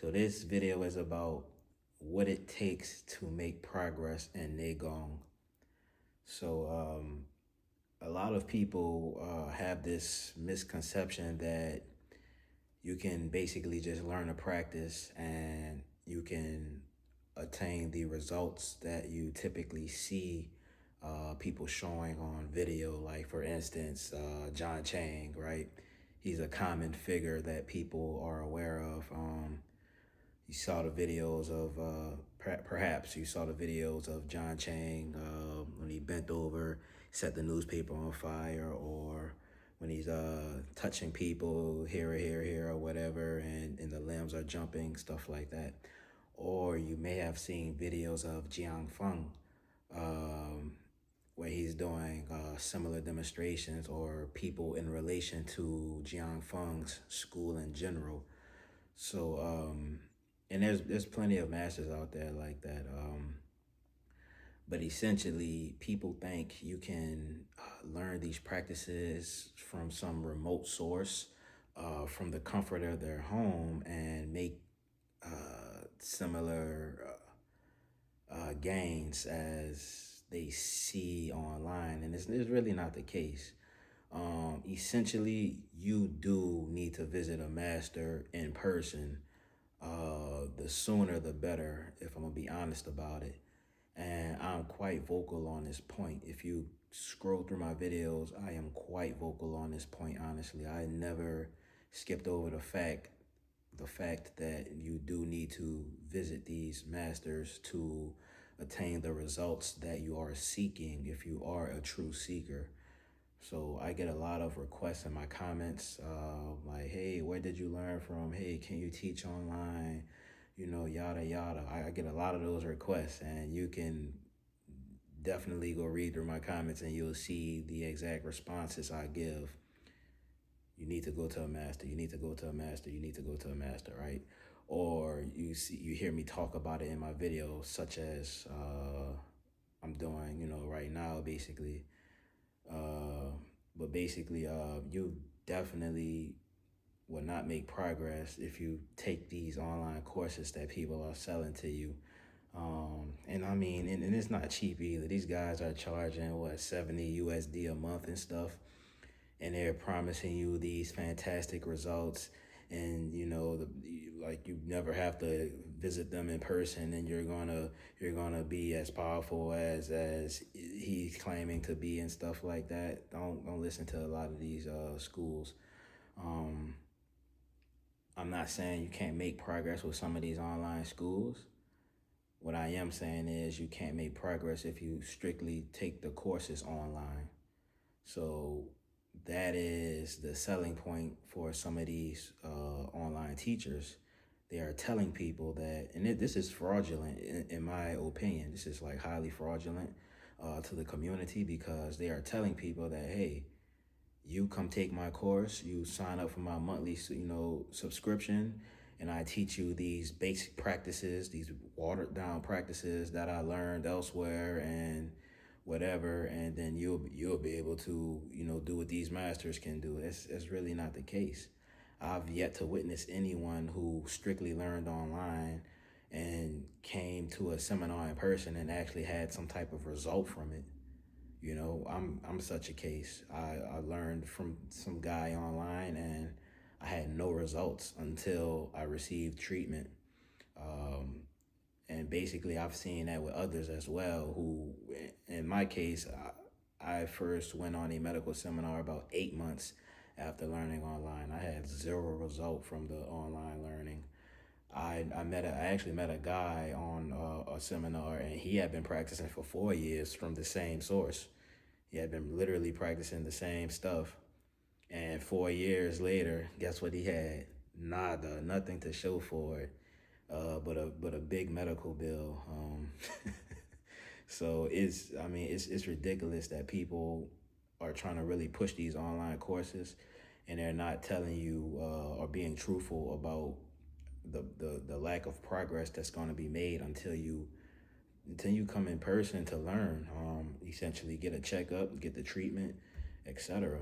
So this video is about what it takes to make progress in Neigong. So a lot of people have this misconception that you can basically just learn a practice and you can attain the results that you typically see people showing on video. Like, for instance, John Chang, right? He's a common figure that people are aware of. You saw the videos of, perhaps you saw the videos of John Chang when he bent over, set the newspaper on fire, or when he's touching people here, or whatever, and the limbs are jumping, stuff like that. Or you may have seen videos of Jiang Feng, where he's doing similar demonstrations, or people in relation to Jiang Feng's school in general. So, and there's plenty of masters out there like that. But essentially, people think you can learn these practices from some remote source, from the comfort of their home, and make similar gains as they see online. And it's really not the case. Essentially, you do need to visit a master in person. The sooner the better, if I'm gonna be honest about it. And I'm quite vocal on this point. If you scroll through my videos, I am quite vocal on this point, honestly. I never skipped over the fact that you do need to visit these masters to attain the results that you are seeking if you are a true seeker. So I get a lot of requests in my comments, like, hey, where did you learn from? Hey, can you teach online? You know, yada, yada. I get a lot of those requests, and you can definitely go read through my comments and you'll see the exact responses I give. You need to go to a master. You need to go to a master. You need to go to a master, right? Or you hear me talk about it in my videos, such as I'm doing, right now, basically. But basically, you definitely will not make progress if you take these online courses that people are selling to you. And I mean, and it's not cheap either. These guys are charging, what, 70 USD a month and stuff. And they're promising you these fantastic results. And, like, you never have to visit them in person, and you're gonna be as powerful as he's claiming to be and stuff like that. Don't listen to a lot of these schools. I'm not saying you can't make progress with some of these online schools. What I am saying is you can't make progress if you strictly take the courses online. So that is the selling point for some of these online teachers. They are telling people that, and this is fraudulent in my opinion. This is like highly fraudulent to the community, because they are telling people that, hey, you come take my course, you sign up for my monthly, subscription, and I teach you these basic practices, these watered down practices that I learned elsewhere and whatever, and then you'll be able to, do what these masters can do. It's really not the case. I've yet to witness anyone who strictly learned online and came to a seminar in person and actually had some type of result from it. I'm such a case. I learned from some guy online, and I had no results until I received treatment. And basically, I've seen that with others as well, who, in my case, I first went on a medical seminar about 8 months after learning online. I had zero result from the online learning. I actually met a guy on a seminar, and he had been practicing for 4 years from the same source. He had been literally practicing the same stuff. And 4 years later, guess what he had? Nada, nothing to show for it, but a big medical bill. So it's ridiculous that people are trying to really push these online courses, and they're not telling you or being truthful about the lack of progress that's going to be made until you come in person to learn, essentially get a checkup, get the treatment, etc.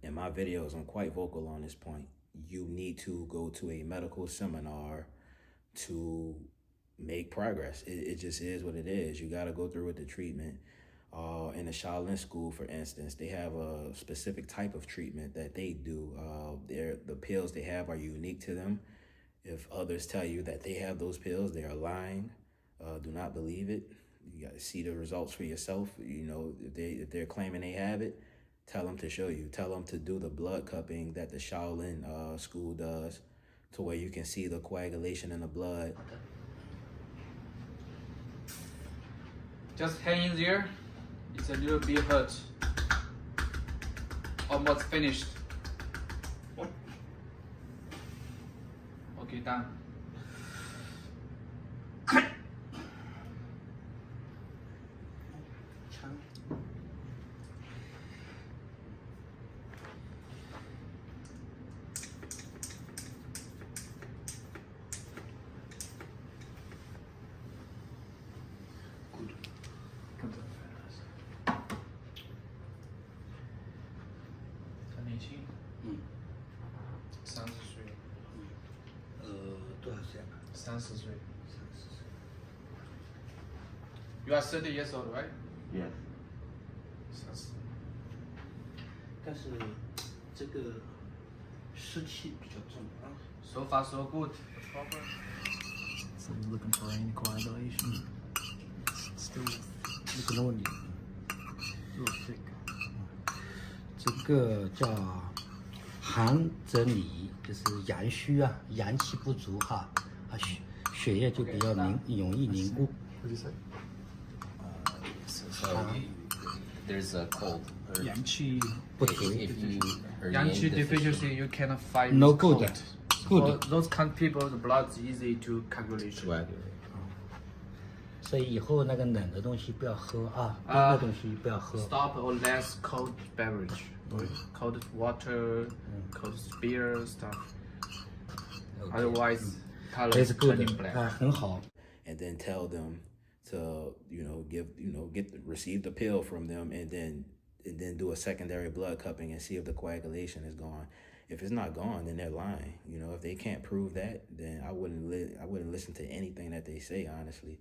In my videos, I'm quite vocal on this point. You need to go to a medical seminar to make progress. It just is what it is. You got to go through with the treatment. In the Shaolin school, for instance, they have a specific type of treatment that they do. The pills they have are unique to them. If others tell you that they have those pills, they are lying. Do not believe it. You got to see the results for yourself. You know, if they're claiming they have it, tell them to show you. Tell them to do the blood cupping that the Shaolin school does, to where you can see the coagulation in the blood. Just hang in there. It's a little bit hurt. Almost finished. Okay, done. Good. 他年轻，30岁，多少岁30岁。You are 30 years old, right? Yes. 30。但是这个湿气比较重啊。So far, so good. So you're looking for any coagulation? Still 这个问题， a little thick. 这个叫寒则里，就是阳虚啊，阳气不足哈，血液就比较容易凝固。 What do you say? So there's a cold. Or 阳气不足。 if you are Yang in qi deficiency, you cannot fight. No with good. cold. Good. For those kind of people, the blood is easy to coagulation. coagulate. 所以以后那个冷的东西不要喝啊，冰的东西不要喝。 Stop or less cold beverage, cold water, cold beer stuff. Otherwise, color It's is good turning black. 啊，很好。 And then tell them to receive the pill from them, and then do a secondary blood cupping and see if the coagulation is gone. If it's not gone, then they're lying. You know, if they can't prove that, then I wouldn't listen to anything that they say, honestly.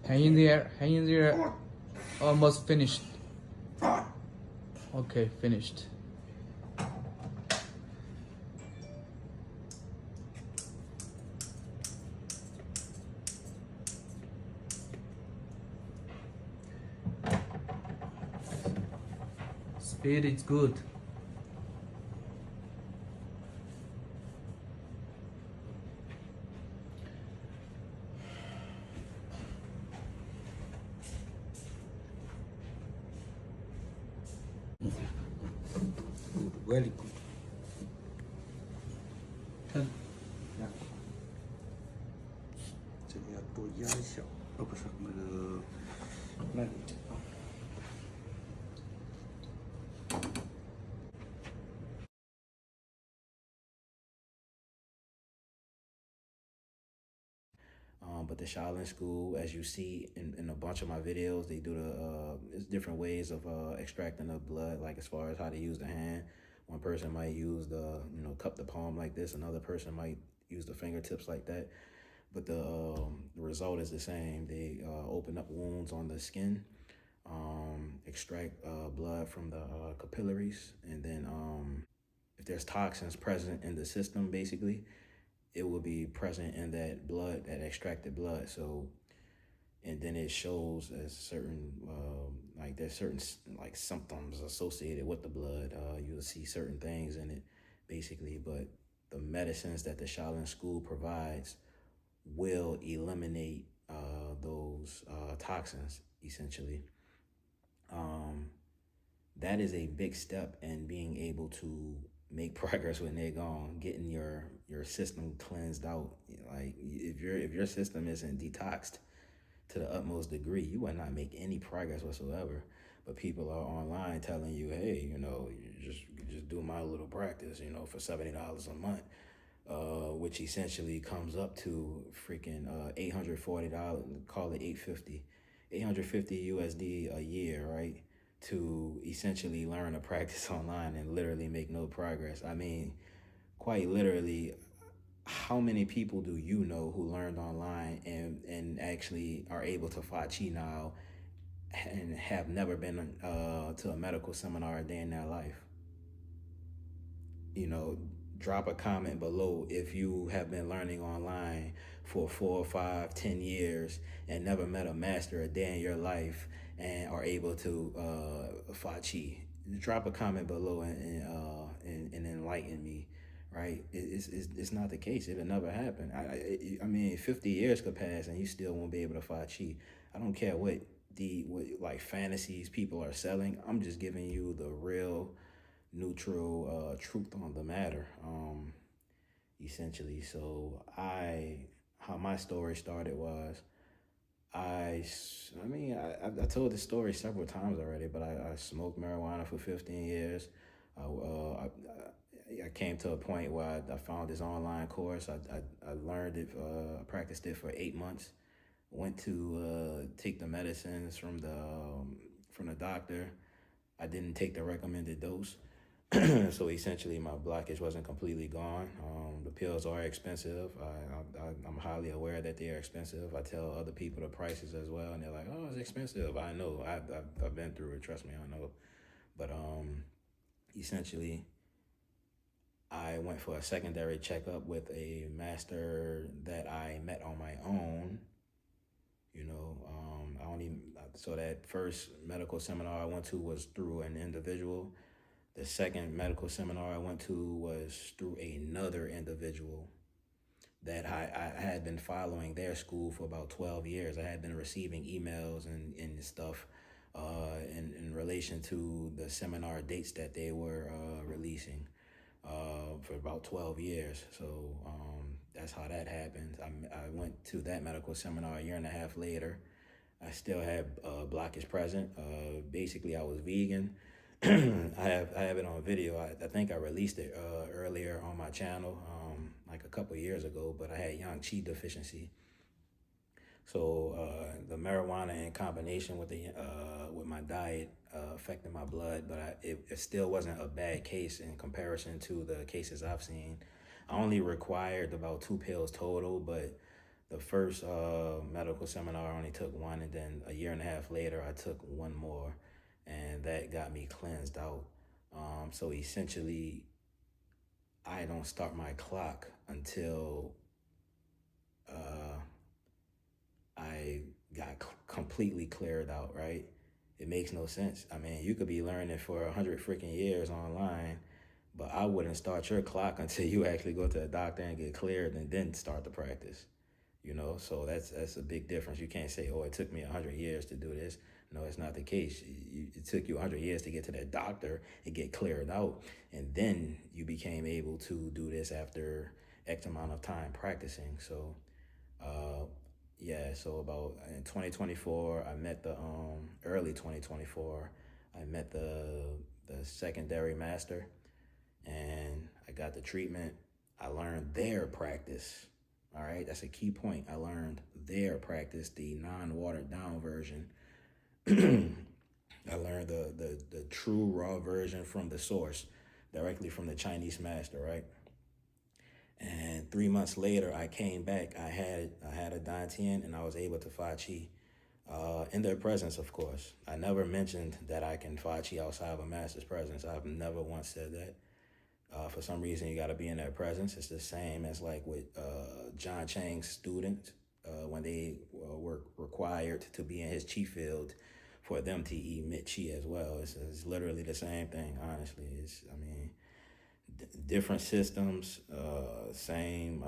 Hang in there, hang in there. Almost finished. Okay, finished. Speed is good. Very good. 看，这个要多压一下，哦，不是那个慢一点啊。But the Shaolin school, as you see in a bunch of my videos, they do it's different ways of extracting the blood, like as far as how to use the hand. One person might use cup the palm like this. Another person might use the fingertips like that. But the result is the same. They open up wounds on the skin, extract blood from the capillaries, and then if there's toxins present in the system, basically, it will be present in that blood, that extracted blood. So, and then it shows as certain, there's certain like symptoms associated with the blood. You'll see certain things in it, basically. But the medicines that the Shaolin school provides will eliminate those toxins, essentially. That is a big step in being able to make progress with Neigong, getting your system cleansed out. Like if your system isn't detoxed to the utmost degree, you will not make any progress whatsoever. But people are online telling you, hey, just do my little practice, for $70 a month, which essentially comes up to freaking $840, call it 850 USD a year, right? To essentially learn a practice online and literally make no progress. I mean, quite literally, how many people do you know who learned online and actually are able to Fa Chi now and have never been to a medical seminar a day in their life? Drop a comment below if you have been learning online for 4, 5, 10 years and never met a master a day in your life and are able to Fa Chi. Drop a comment below and enlighten me. Right? It's not the case. It'll never happen. I mean, 50 years could pass and you still won't be able to Fa Chi. I don't care what like fantasies people are selling. I'm just giving you the real neutral truth on the matter, essentially. So how my story started was, I told this story several times already, but I smoked marijuana for 15 years. I came to a point where I found this online course. I learned it, I practiced it for 8 months. Went to take the medicines from the doctor. I didn't take the recommended dose. So essentially my blockage wasn't completely gone. The pills are expensive. I'm highly aware that they are expensive. I tell other people the prices as well, and they're like, "Oh, it's expensive." I know. I've been through it. Trust me, I know. But essentially, I went for a secondary checkup with a master that I met on my own. So that first medical seminar I went to was through an individual. The second medical seminar I went to was through another individual that I had been following their school for about 12 years. I had been receiving emails and stuff in relation to the seminar dates that they were releasing for about 12 years. So that's how that happened. I went to that medical seminar a year and a half later. I still had blockage present. Basically, I was vegan. I have it on video. I think I released it earlier on my channel, like a couple years ago. But I had yang qi deficiency. So the marijuana in combination with my diet affected my blood, but it still wasn't a bad case in comparison to the cases I've seen. I only required about 2 pills total, but the first medical seminar I only took 1, and then a year and a half later I took 1 more, and that got me cleansed out. So essentially, I don't start my clock until I got completely cleared out, right? It makes no sense. I mean, you could be learning for 100 freaking years online, but I wouldn't start your clock until you actually go to the doctor and get cleared and then start the practice. So that's a big difference. You can't say, "Oh, it took me 100 years to do this." No, it's not the case. It took you 100 years to get to that doctor and get cleared out, and then you became able to do this after X amount of time practicing. So, so about in 2024, I met early 2024, I met the secondary master, and I got the treatment. I learned their practice. All right, that's a key point. I learned their practice, the non-watered down version. I learned the true raw version from the source, directly from the Chinese master, right? And 3 months later, I came back. I had a Dantian, and I was able to Fa Chi in their presence, of course. I never mentioned that I can Fa Chi outside of a master's presence. I've never once said that. For some reason, you got to be in their presence. It's the same as like with John Chang's students when they were required to be in his chi field for them to emit chi as well. It's literally the same thing, honestly. Different systems, same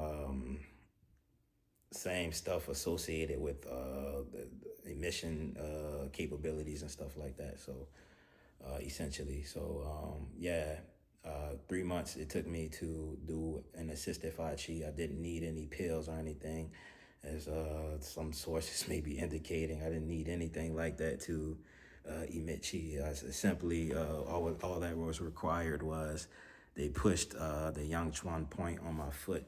stuff associated with the emission capabilities and stuff like that. So essentially, 3 months it took me to do an assisted Fa Chi. I didn't need any pills or anything, as some sources may be indicating. I didn't need anything like that to emit chi. Simply, all that was required was they pushed the Yang Chuan point on my foot,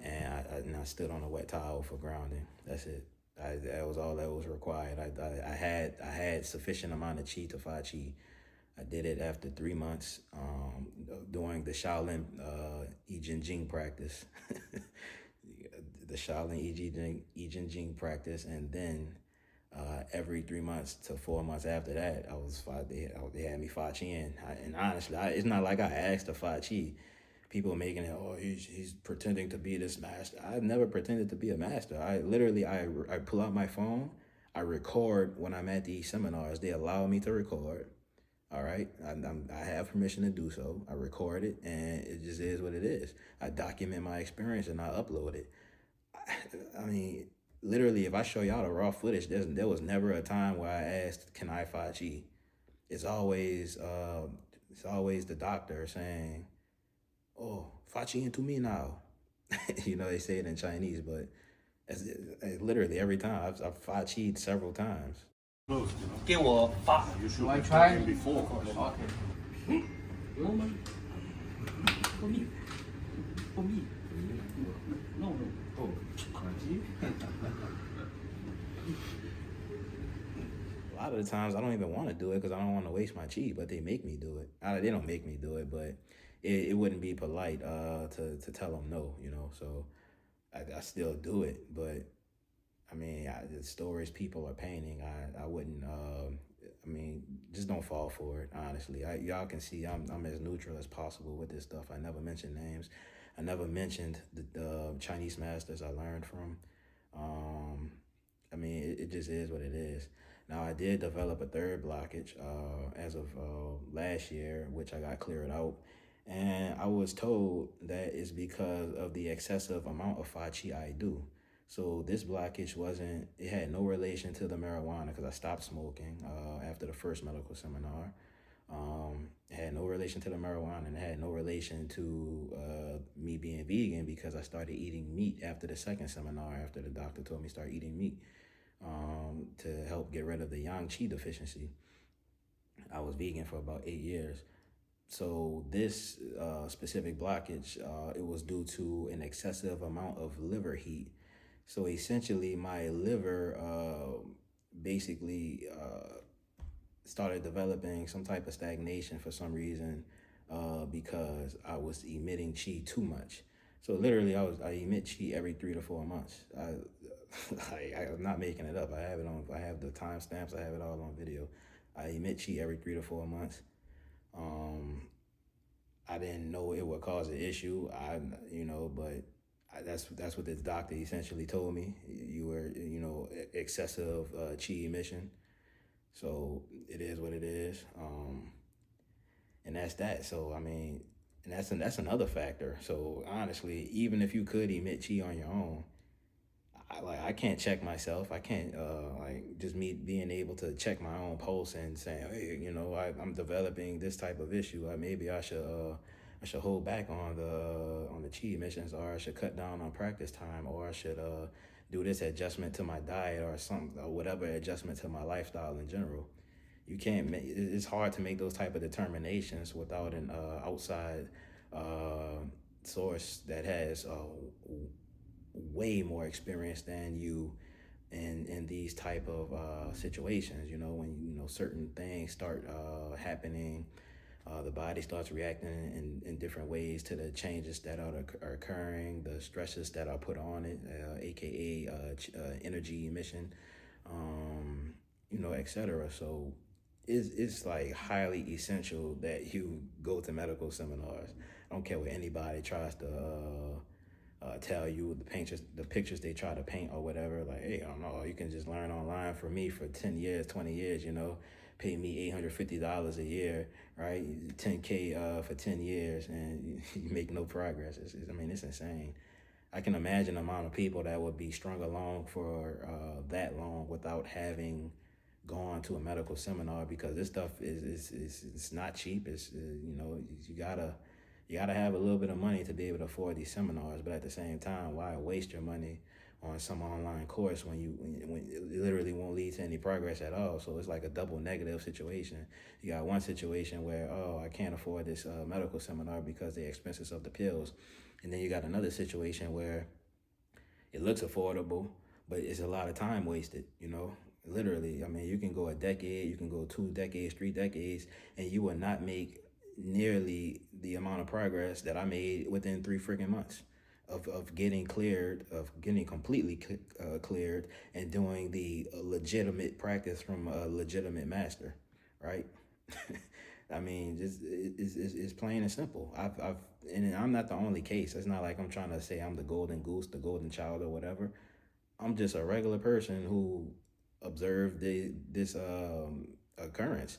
and I stood on a wet towel for grounding. That's it. That was all that was required. I had sufficient amount of chi to fa chi. I did it after 3 months during the Shaolin I Ching Jing practice, the Shaolin I Ching Jing practice, and then every 3 months to 4 months after that, they had me fa chi in. And honestly, it's not like I asked to fa chi. People making it, oh, he's pretending to be this master. I've never pretended to be a master. I pull out my phone, I record when I'm at these seminars. They allow me to record. All right, I have permission to do so. I record it, and it just is what it is. I document my experience and I upload it. I mean, literally, if I show y'all the raw footage, there was never a time where I asked, "Can I fa chi?" It's always the doctor saying, "Oh, fa chi into me now." They say it in Chinese, but it's literally every time I've fa chi'd several times. 给我发。 Do I try? Before. Okay. No. Oh, A lot of the times I don't even want to do it because I don't want to waste my chi, but they make me do it. They don't make me do it, but it wouldn't be polite to tell them no, so I still do it. But I mean, the stories people are painting, I wouldn't, just don't fall for it, honestly. Y'all can see I'm as neutral as possible with this stuff. I never mention names. I never mentioned the Chinese masters I learned from. It just is what it is. Now, I did develop a third blockage as of last year, which I got cleared out. And I was told that it's because of the excessive amount of fa chi I do. So this blockage it had no relation to the marijuana because I stopped smoking after the first medical seminar. It had no relation to the marijuana, and it had no relation to me being vegan because I started eating meat after the second seminar, after the doctor told me to start eating meat to help get rid of the yang qi deficiency. I was vegan for about 8 years. So this specific blockage, it was due to an excessive amount of liver heat. So essentially, my liver basically started developing some type of stagnation for some reason because I was emitting chi too much. So literally, I emit chi every 3 to 4 months. I'm not making it up. I have the timestamps. I have it all on video. I emit chi every 3 to 4 months. I didn't know it would cause an issue. But that's what this doctor essentially told me. You were, excessive chi emission. So it is what it is. And that's that. So, and that's another factor. So honestly, even if you could emit chi on your own, I can't check myself. I can't just me being able to check my own pulse and saying, hey, I'm developing this type of issue. Maybe I should hold back on the chi emissions, or I should cut down on practice time, or I should do this adjustment to my diet or something, or whatever adjustment to my lifestyle in general. You can't. It's hard to make those type of determinations without an outside source that has way more experience than you in these type of situations. When certain things start happening, the body starts reacting in different ways to the changes that are occurring, the stresses that are put on it, aka energy emission, etc. So it's like highly essential that you go to medical seminars. I don't care what anybody tries to tell you, the pictures they try to paint or whatever. Like, hey, I don't know, you can just learn online from me for 10 years, 20 years, pay me $850 a year, right? 10K for 10 years, and you make no progress. It's insane. I can imagine the amount of people that would be strung along for that long without having gone to a medical seminar, because this stuff it's not cheap. It's you gotta have a little bit of money to be able to afford these seminars, but at the same time, why waste your money on some online course when it literally won't lead to any progress at all. So it's like a double negative situation. You got one situation where, oh, I can't afford this medical seminar because the expenses of the pills. And then you got another situation where it looks affordable, but it's a lot of time wasted, you know? Literally, I mean, you can go a decade, you can go 2 decades, 3 decades, and you will not make nearly the amount of progress that I made within 3 freaking months of getting cleared, of getting completely cleared, and doing the legitimate practice from a legitimate master, right? I mean, just it's plain and simple. And I'm not the only case. It's not like I'm trying to say I'm the golden goose, the golden child, or whatever. I'm just a regular person who observed this occurrence.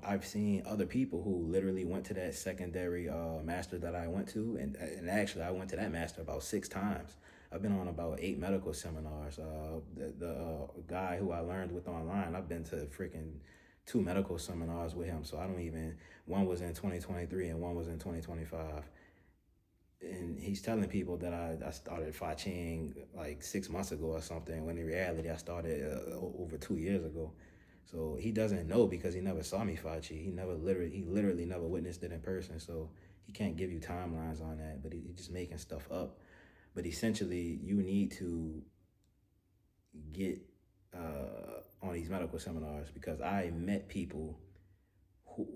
I've seen other people who literally went to that secondary master that I went to, and actually I went to that master about 6 times. I've been on about 8 medical seminars. The guy who I learned with online, I've been to freaking 2 medical seminars with him. So I don't even, one was in 2023 and one was in 2025. And he's telling people that I started Fa Ching like 6 months ago or something, when in reality I started over 2 years ago. So he doesn't know because he never saw me Fa Chi. He literally never witnessed it in person. So he can't give you timelines on that, but he's just making stuff up. But essentially, you need to get on these medical seminars, because I met people who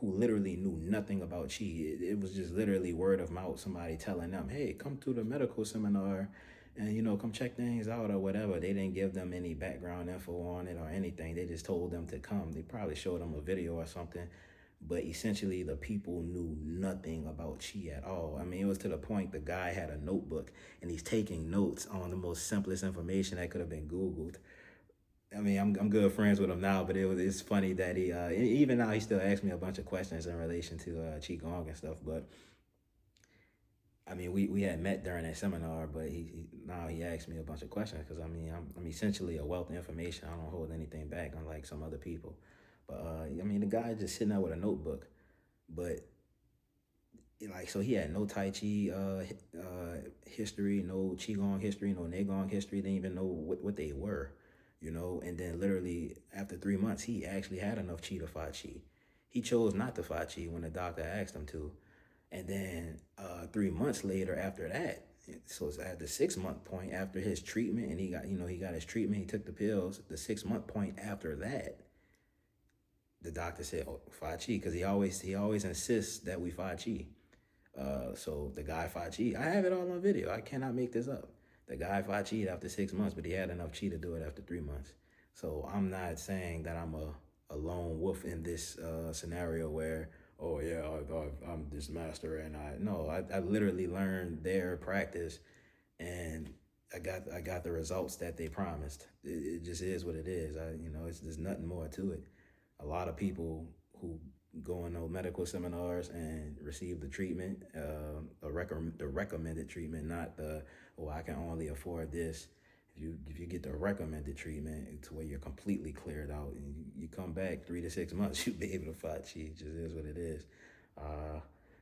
literally knew nothing about Qi. It was just literally word of mouth, somebody telling them, hey, come to the medical seminar and, you know, come check things out or whatever. They didn't give them any background info on it or anything. They just told them to come. They probably showed them a video or something. But essentially, the people knew nothing about Qi at all. I mean, it was to the point the guy had a notebook and he's taking notes on the most simplest information that could have been Googled. I mean, I'm good friends with him now, but it's funny that he even now he still asks me a bunch of questions in relation to Qigong and stuff. But I mean, we had met during that seminar, but now he asks me a bunch of questions because I mean I'm essentially a wealth of information. I don't hold anything back, unlike some other people. But I mean, the guy just sitting there with a notebook, but like, so he had no Tai Chi history, no Qigong history, no Neigong history. Didn't even know what they were, you know. And then literally after 3 months, he actually had enough Qi to Fa Qi. He chose not to Fa Qi when the doctor asked him to. And then 3 months later after that, so it's at the 6-month point after his treatment, and he got his treatment, he took the pills. The 6-month point after that, the doctor said, oh, Fa Qi, because he always insists that we Fa Qi. So the guy Fa Chi, I have it all on video. I cannot make this up. The guy Fa Chi'd after 6 months, but he had enough Chi to do it after 3 months. So I'm not saying that I'm a lone wolf in this scenario where, oh yeah, I'm this master, and I literally learned their practice, and I got the results that they promised. It just is what it is. There's nothing more to it. A lot of people who go on those medical seminars and receive the treatment, the recommended treatment, not the, oh, I can only afford this. If you get the recommended treatment to where you're completely cleared out and you come back 3 to 6 months, you'll be able to Fa Chi. It just is what it is.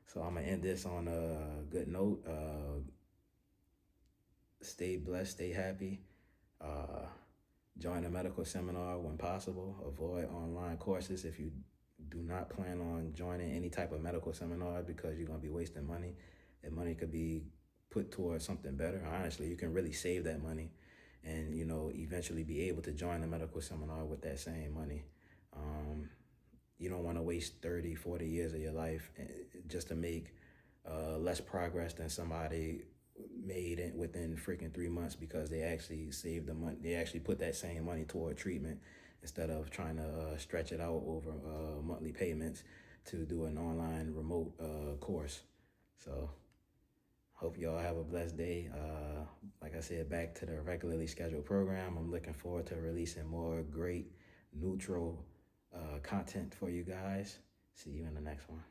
So I'm gonna end this on a good note. Stay blessed, stay happy. Join a medical seminar when possible. Avoid online courses if you do not plan on joining any type of medical seminar, because you're going to be wasting money. That money could be put towards something better. Honestly, you can really save that money and, eventually be able to join a medical seminar with that same money. You don't want to waste 30, 40 years of your life just to make less progress than somebody made it within freaking 3 months, because they actually saved the money. They actually put that same money toward treatment instead of trying to stretch it out over monthly payments to do an online remote course. So hope y'all have a blessed day. Like I said, back to the regularly scheduled program. I'm looking forward to releasing more great neutral content for you guys. See you in the next one.